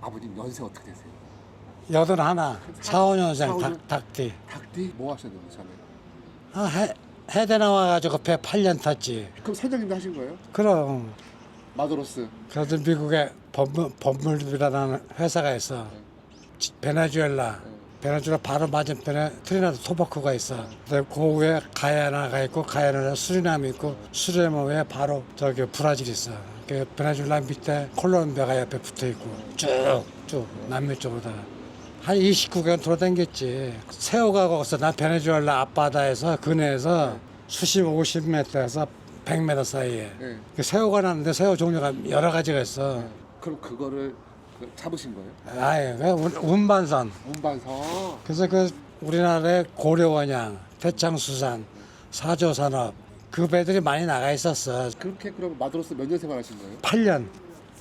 아버님 연세 어떻게 되세요? 81, 4, 5년생 닭띠. 닭띠 뭐 하셨는데 전에? 해대 나와가지고 배 8년 탔지. 그럼 사장님도 하신 거예요? 그럼. 마도로스. 그래서 미국에 법물이라는 회사가 있어. 베네수엘라. 베네수엘라 바로 맞은편에 트리나드 토바코가 있어. 근데 그 위에 가야나가 있고 가야나에 수리남이 있고 수리남 위에 바로 저기 브라질 있어. 그 베네수엘라 밑에 콜롬비아가 옆에 붙어 있고 쭉 남미 쪽으로 한 29개월 돌아다녔지. 새우가 거기서 난 베네수엘라 앞바다에서 근해에서 수심 50m에서 100m 사이에 그 새우가 나는데 새우 종류가 여러 가지가 있어. 그럼 그거를 잡으신 거예요? 아예 운반선. 운반선. 그래서 그 우리나라의 고려원양, 대창수산, 사조산업 그 배들이 많이 나가 있었어. 그렇게 그럼 마도로스 몇 년 생활하신 거예요? 8년.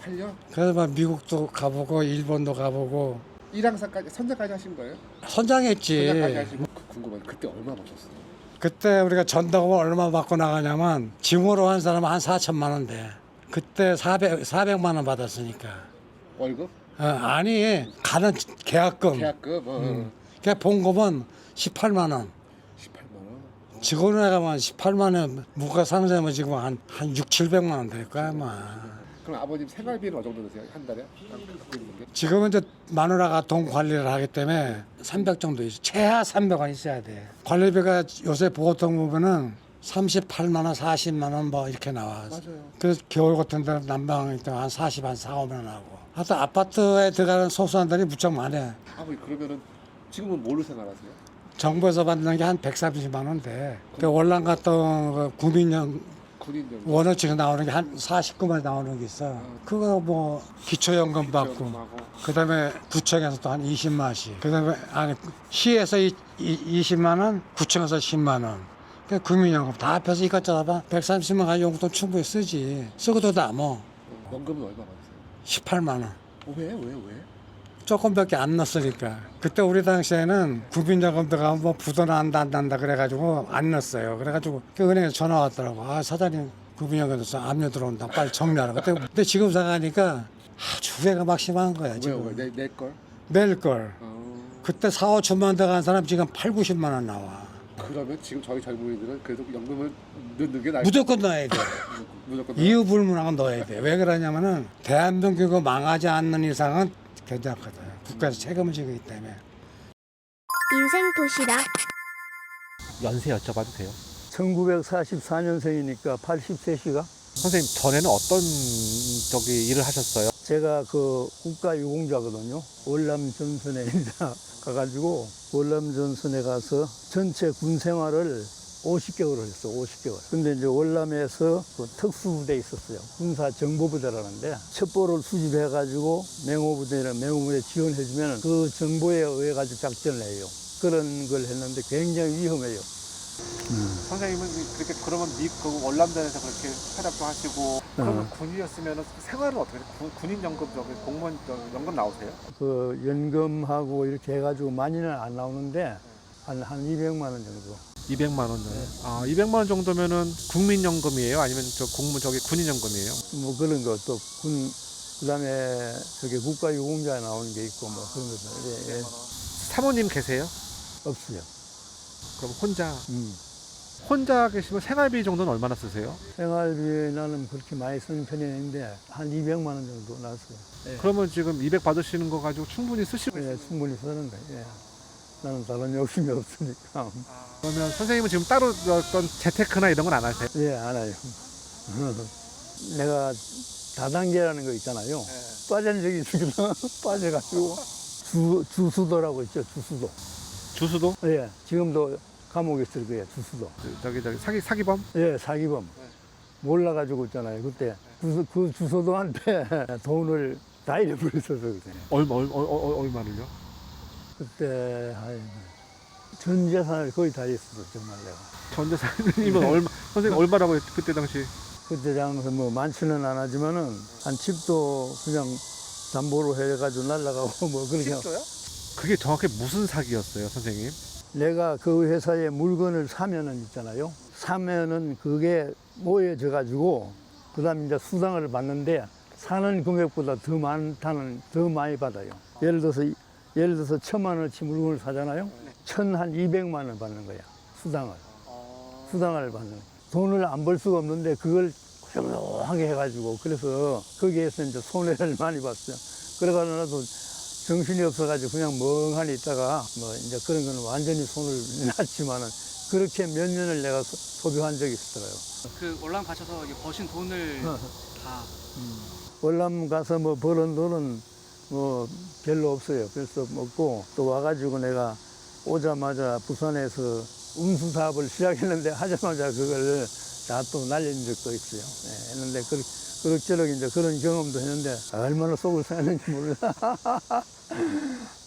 8년? 그래서 막 미국도 가보고 일본도 가보고 1항사까지 선장까지 하신 거예요? 선장했지. 선장까지 하시고 궁금해요. 그때 얼마 버셨어요? 그때 우리가 전당금 얼마 받고 나가냐면 징후로 한 사람은 한 4천만 원 돼. 그때 400만 원 받았으니까. 월급? 아니 가는 계약금. 계약금. 그냥 봉급은 18만 원. 18만 원. 직원에 가면 18만 원, 무가 상세면 지금 한 6, 700만 원 될 거야 아마. 그럼 아버님 생활비는 어느 정도 드세요? 한 달에? 갖고 있는 게? 지금은 이제 마누라가 돈 관리를 하기 때문에 300 정도 있어. 최하 300원 있어야 돼. 관리비가 요새 보통 보면은 38만 원, 40만 원 뭐 이렇게 나와. 맞아요. 그래서 겨울 같은 데는 난방이 한 40, 한 4, 5만 원 하고. 하여튼 아파트에 들어가는 소소한 돈이 무척 많아. 아버님 그러면은 지금은 뭘로 생활하세요? 정부에서 받는 게 한 130만 원 돼. 그 월남 갔던 그 구민연 군인들. 원어치가 나오는 게 한 49만 나오는 게 있어. 그거 뭐 기초연금 받고, 그다음에 구청에서 또 한 20만씩. 그다음에 아니 시에서 20만 원, 구청에서 10만 원. 그 국민연금 다 합해서 이것저것 130만 가지고 용돈 충분히 쓰지. 쓰고도 남어. 연금은 얼마 받으세요? 18만 원. 왜? 조금밖에 안 넣었으니까. 그때 우리 당시에는 국민연금 들어가면 뭐 부도 난다 안 난다 그래가지고 안 넣었어요. 그래가지고 그 은행에서 전화 왔더라고. 아 사장님 국민연금에서 압류 들어온다. 빨리 정리하라. 근데 지금 생각하니까 아주 후회가 막 심한 거야 지금. 왜? 내 걸? 낼 걸. 그때 4, 5천만 들어간 사람 지금 8, 90만 원 나와. 그러면 지금 저희 젊은이들은 그래도 연금을 넣는 게 나을 무조건 넣어야 돼. 무조건 이유 불문하고 넣어야 돼. 왜 그러냐면은 대한민국이 망하지 않는 이상은 괜찮거든. 국가에서 책임을 지기 때문에. 인생 도시락. 연세 여쭤봐도 돼요? 1944년생이니까 80세시가. 선생님 전에는 어떤 일을 하셨어요? 제가 그 국가유공자거든요. 월남전선에 이제 가가지고 월남전선에 가서 전체 군 생활을 50개월을 했어, 50개월. 근데 이제 월남에서 그 특수부대에 있었어요. 군사정보부대라는데 첩보를 수집해가지고 맹호부대에 지원해주면 그 정보에 의해 가지고 작전을 해요. 그런 걸 했는데 굉장히 위험해요. 선생님은 그렇게 그러면 그 월남전에서 그렇게 활약도 하시고 그러면 군인이었으면 생활은 어떻게 해요? 군인 연금 공무원 연금 나오세요? 그 연금하고 이렇게 해가지고 많이는 안 나오는데 한 200만 원 정도. 200만 원. 아, 200만 원 정도면은 국민연금이에요? 아니면 군인 연금이에요? 뭐 그런 거 또 그다음에 저기 국가유공자에 나오는 게 있고 뭐 그런 것들. 예. 사모님 계세요? 없어요. 그럼 혼자 계시면 생활비 정도는 얼마나 쓰세요? 생활비 나는 그렇게 많이 쓰는 편이 아닌데 한 200만 원 정도 나왔어요. 예. 그러면 지금 200 받으시는 거 가지고 충분히 쓰시고 예, 충분히 쓰는 거예요. 예. 나는 다른 욕심이 없으니까. 그러면 선생님은 지금 따로 어떤 재테크나 이런 건 안 하세요? 예, 알아요. 내가 다단계라는 거 있잖아요. 빠진 적이 있거든. 빠져가지고 주수도라고 있죠, 주수도. 주수도? 예, 지금도 감옥에 있을 거예요, 주수도. 사기범? 예, 사기범. 몰라가지고 있잖아요, 그때. 그 주소도한테 돈을 다 잃어버렸어서 그래. 얼마를요? 그때, 전 재산을 거의 다 잃었어, 정말 내가. 전 재산이면 선생님 얼마라고 했죠, 그때 당시? 그때 당시 뭐 많지는 안 하지만은, 한 집도 그냥 담보로 해가지고 날라가고 뭐 그렇게. 집도요? 그게 정확히 무슨 사기였어요, 선생님? 내가 그 회사에 물건을 사면은 있잖아요. 사면은 그게 모여져 가지고 그다음에 이제 수당을 받는데 사는 금액보다 더 많이 받아요. 예를 들어서 1,000만 원어치 물건을 사잖아요. 1,200만 원 받는 거야. 수당을 받는 거야. 돈을 안 벌 수가 없는데 그걸 조용하게 해가지고 그래서 거기에서 이제 손해를 많이 봤어요. 그래가지고 나도 정신이 없어가지고 그냥 멍하니 있다가 뭐 이제 그런 거는 완전히 손을 놨지만은 그렇게 몇 년을 내가 소비한 적이 있었어요. 그 월남 가셔서 이렇게 버신 돈을 다 월남 가서 뭐 버는 돈은 뭐 별로 없어요. 별수 없고 또 와가지고 내가 오자마자 부산에서 운수 사업을 시작했는데 하자마자 그걸 다 또 날린 적도 있어요. 네, 했는데 그럭저럭 이제 그런 경험도 했는데 얼마나 속을 쌌는지 몰라.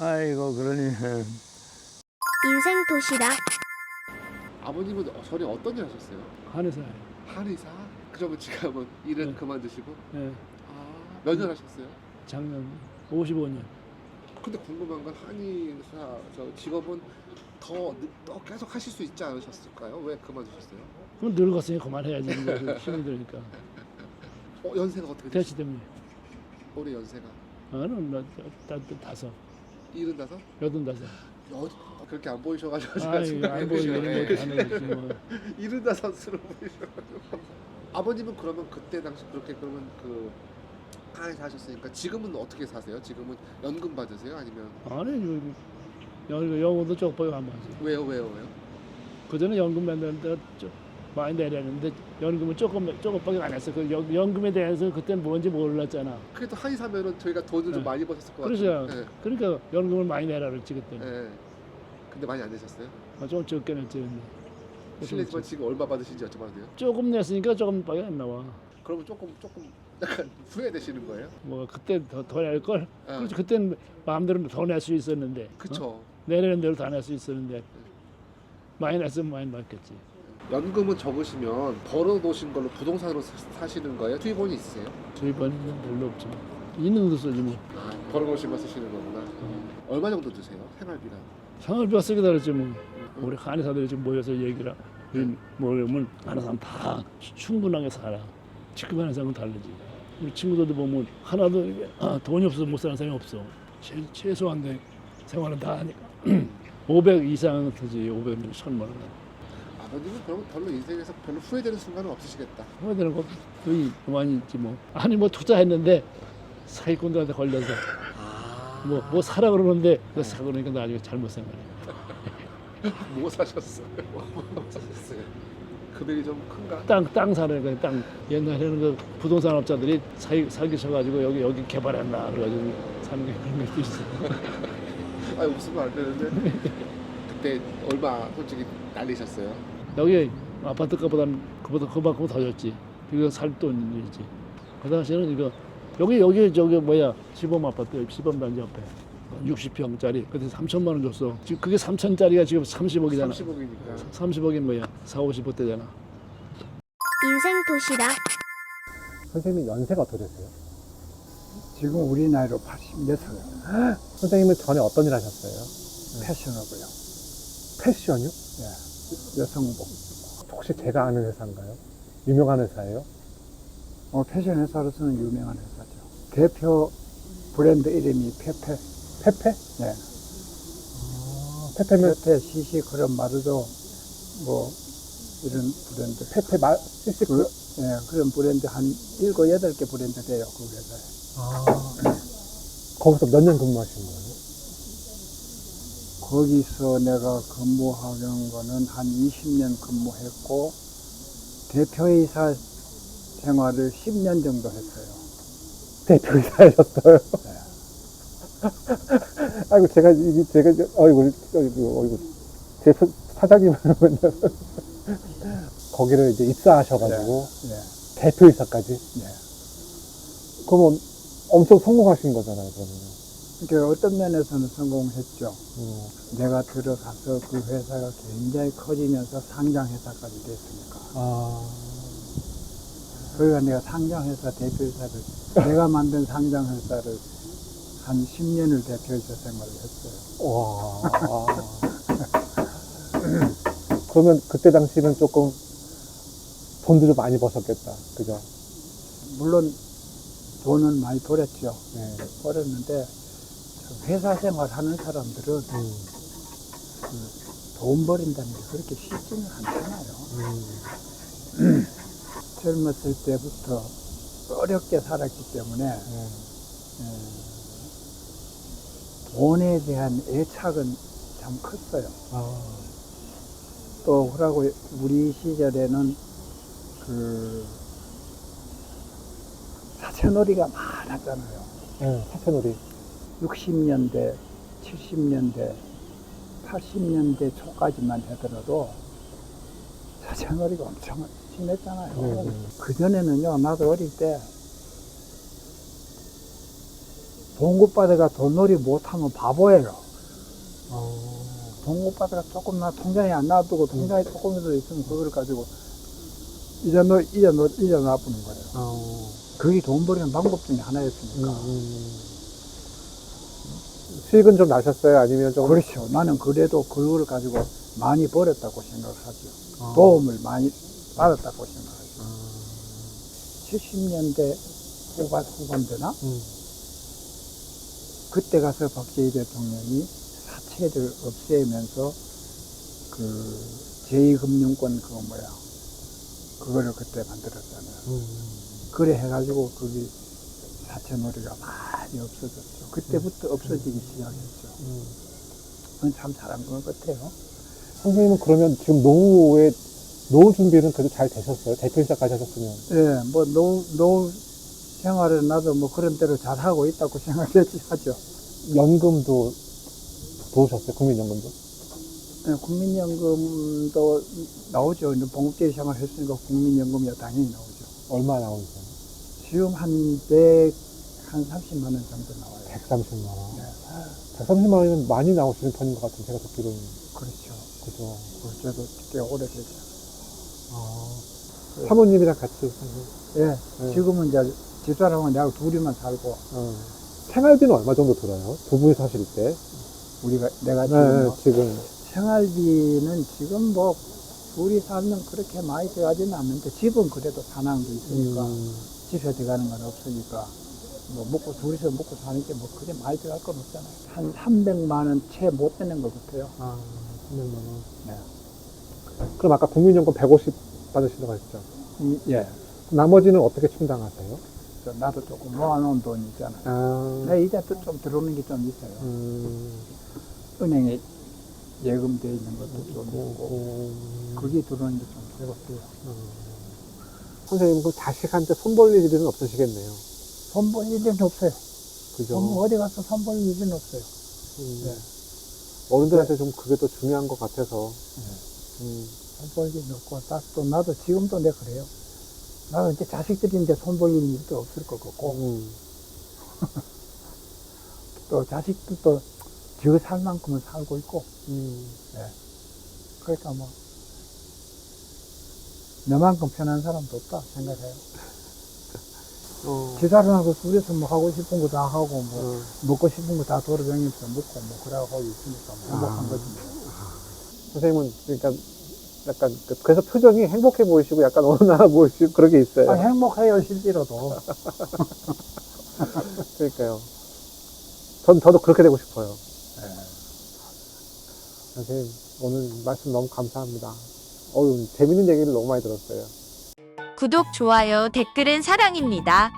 아이고 그러니. 인생 도시락. 아버님은 전에 어떤 일 하셨어요? 한의사예요. 한의사? 그러면 지금은 일은 그만두시고? 네, 몇 년 하셨어요? 작년 55년. 근데 궁금한 건 한의사 저 직업은 더 계속 하실 수 있지 않으셨을까요? 왜 그만두셨어요? 그럼 늙었으니 그만해야지. 이제 힘이 드니까. 연세가 어떻게 대치 되시죠? 때문에. 올해 연세가 나는 다섯, 75? 85. 그렇게 안 보이셔가지고 아이, 안 보이는 것도 안 해야지 뭐. 75으로 보이셔가지고 아버님은 그러면 그때 당시 그렇게 그러면 그 한의사 하셨으니까 지금은 어떻게 사세요? 지금은 연금 받으세요? 아니면 아니, 영어도 쪽보여 안 맞지. 왜요? 그전에 연금 맨날 많이 내렸는데 연금은 조금밖에 안 했어. 그 연금에 대해서 그때는 뭔지 몰랐잖아. 그래도 한의사면은 저희가 돈을 좀 네. 많이 버셨을 것 그래서 같아요. 네. 그러니까 연금을 많이 내라 그랬지 그때는. 네. 근데 많이 안 내셨어요? 좀 적게 냈지. 실례지만 지금 얼마 받으신지 여쭤봐도 돼요? 조금 냈으니까 조금밖에 안 나와. 그러면 조금 약간 후회되시는 거예요? 뭐 그때 더 낼 걸. 네. 그렇지 그때는 마음대로 더 낼 수 있었는데. 그쵸. 내려는 대로 다 낼 수 있었는데 많이 냈으면 많이 받겠지. 연금은 적으시면 벌어놓으신 걸로 부동산으로 사시는 거예요? 투입원이 있으세요? 수입원이 별로 없죠. 있는 도 쓰지 뭐. 벌어놓으신 거 쓰시는 거구나. 얼마 정도 드세요? 생활비가? 생활비가 쓰게 다르지 뭐. 우리 한의사들이 지금 모여서 얘기를 모으면 하는 사람 다 충분하게 살아. 지금 하는 사람은 다르지. 우리 친구들도 보면 하나도 돈이 없어서 못 사는 사람이 없어. 최소한데 생활은 다 하니까 500 이상은 되지. 500은 1,000만 원. 아버님은 그러면 별로 인생에서 별로 후회되는 순간은 없으시겠다. 후회되는 거 거의 많이 있지 뭐. 아니 뭐 투자했는데 사기꾼들한테 걸려서 뭐 사라 그러는데 사고 그러니까 나중에 잘못 산 거야. 뭐 사셨어요? 금액이 좀 큰가? 땅 사는 거야. 땅 옛날에는 그 부동산 업자들이 사기쳐가지고 여기 개발했나 그래가지고 사는 게 그런 것도 있어. 아 웃으면 안 되는데 그때 얼마 솔직히 날리셨어요? 여기 아파트 값보다는 그만큼 더 줬지. 이거 살 돈이지. 그 당시에는 이거 여기 저기 뭐야 시범 아파트 시범 단지 옆에 60평짜리 그때 3천만 원 줬어. 지금 그게 3천짜리가 지금 30억이잖아. 30억이니까. 30억이 뭐야? 40~50대잖아. 인생 도시락. 선생님 연세가 어떻게 되세요? 지금 우리 나이로 86살. 선생님은 전에 어떤 일 하셨어요? 패션하고요. 패션이요? 예. 여성복. 혹시 제가 아는 회사인가요? 유명한 회사예요? 패션 회사로서는 유명한 회사죠. 대표 브랜드 이름이 페페. 페페? 네. 페페면 페페, 시시, 그런 마르도 뭐 이런 브랜드. 페페 CC 예, 그런 브랜드 한 7, 8개 브랜드 돼요, 그 회사에. 거기서 몇 년 근무하신 거예요? 거기서 내가 근무하는 거는 한 20년 근무했고, 대표이사 생활을 10년 정도 했어요. 대표이사였어요? 아이고, 어이구, 제 사장님은 맨날 거기를 이제 입사하셔가지고, 네. 대표이사까지? 네. 그러면 엄청 성공하신 거잖아요, 그러면. 그러니까 어떤 면에서는 성공했죠. 내가 들어가서 그 회사가 굉장히 커지면서 상장회사까지 됐으니까. 그러니까 내가 상장회사 대표이사를, 내가 만든 상장회사를 한 10년을 대표이사 생활을 했어요. 와. 그러면 그때 당시는 조금 돈도 좀 많이 버셨겠다. 그죠? 물론 돈은 많이 벌었죠. 네. 벌었는데 회사 생활 하는 사람들은 돈 버린다는 게 그렇게 쉽지는 않잖아요. 젊었을 때부터 어렵게 살았기 때문에 돈에 대한 애착은 참 컸어요. 또 그러고 우리 시절에는 그 사채놀이가 많았잖아요. 네, 사채놀이. 60년대, 70년대, 80년대 초까지만 하더라도 사채놀이가 엄청 심했잖아요. 네, 네. 그전에는요, 나도 어릴 때 봉급받아가 돈놀이 못하면 바보예요. 봉급받아가 조금 통장에 안 놔두고 통장에 조금이라도 있으면 그걸 가지고 잊어놔보는 거예요. 그게 돈 버리는 방법 중에 하나였으니까. 수익은 좀 나셨어요? 아니면 좀? 그렇죠. 나는 그래도 그걸 가지고 많이 벌었다고 생각을 하죠. 도움을 많이 받았다고 생각하죠. 70년대 후반 되나? 그때 가서 박정희 대통령이 사채를 없애면서 그 제2금융권 그거를 그때 만들었잖아요. 그래 해가지고 거기 사채놀이가 많이 없어졌죠. 그때부터 없어지기 시작했죠. 그건 참 잘한 것 같아요. 선생님은 그러면 지금 노후 준비는 그래도 잘 되셨어요? 대표이사까지 하셨으면. 예, 뭐 노후 생활을 나도 뭐 그런 대로 잘 하고 있다고 생각하죠. 연금도 도우셨어요? 국민연금도? 예, 국민연금도 나오죠. 이제 봉급제리 생활 했으니까 국민연금이 당연히 나오죠. 얼마 나오세요? 지금 한 30만 원 정도 나와요. 130만 원. 네. 130만 원이면 많이 나오시는 편인 것 같은데, 제가 듣기로는. 그렇죠. 그죠. 저도 꽤 오래됐죠. 사모님이랑 같이. 예, 네. 지금은 이제 집사람하고 내가 둘이만 살고, 생활비는 얼마 정도 들어요? 두 분이 사실 때? 내가 지금 뭐 지금. 생활비는 지금 뭐 둘이 살면 그렇게 많이 들어가지는 않는데 집은 그래도 사랑도 있으니까 집에 들어가는 건 없으니까 뭐 둘이서 먹고 사는 게 뭐 그렇게 많이 들어갈 건 없잖아요. 한 300만 원 채 못 되는 것 같아요. 300만 원. 네. 그럼 아까 국민연금 150 받으시려고 하셨죠? 예. 나머지는 어떻게 충당하세요? 나도 조금 모아놓은 돈이 있잖아요. 내 이자도 좀 들어오는 게 좀 있어요. 은행에 예금돼 있는 것도 좀 있고, 그게 들어오는 게 좀 되고요. 선생님, 그 자식한테 손 벌릴 일은 없으시겠네요. 손 벌 일은 없어요. 그죠? 어디 가서 손 벌 일은 없어요. 네. 어른들한테 좀 그게 더 중요한 것 같아서. 손 벌 일은 없고, 또 나도 지금도 내가 그래요. 나는 이제 자식들인데 손 벌릴 일도 없을 것 같고, 또 자식들도 저 살 만큼은 살고 있고, 네. 그러니까 뭐, 너만큼 편한 사람도 없다 생각해요. 지사람하고 둘이서 뭐 하고 싶은 거 다 하고, 뭐, 먹고 싶은 거 다 돌아다니면서 먹고, 뭐, 그러고 있으니까 뭐 행복한 거지. 선생님은, 그러니까, 약간, 그래서 표정이 행복해 보이시고, 약간 어느 나라 보이시고, 그런 게 있어요. 행복해요, 실제로도. 그러니까요. 저도 그렇게 되고 싶어요. 선생님, 오늘 말씀 너무 감사합니다. 재밌는 얘기를 너무 많이 들었어요. 구독, 좋아요, 댓글은 사랑입니다.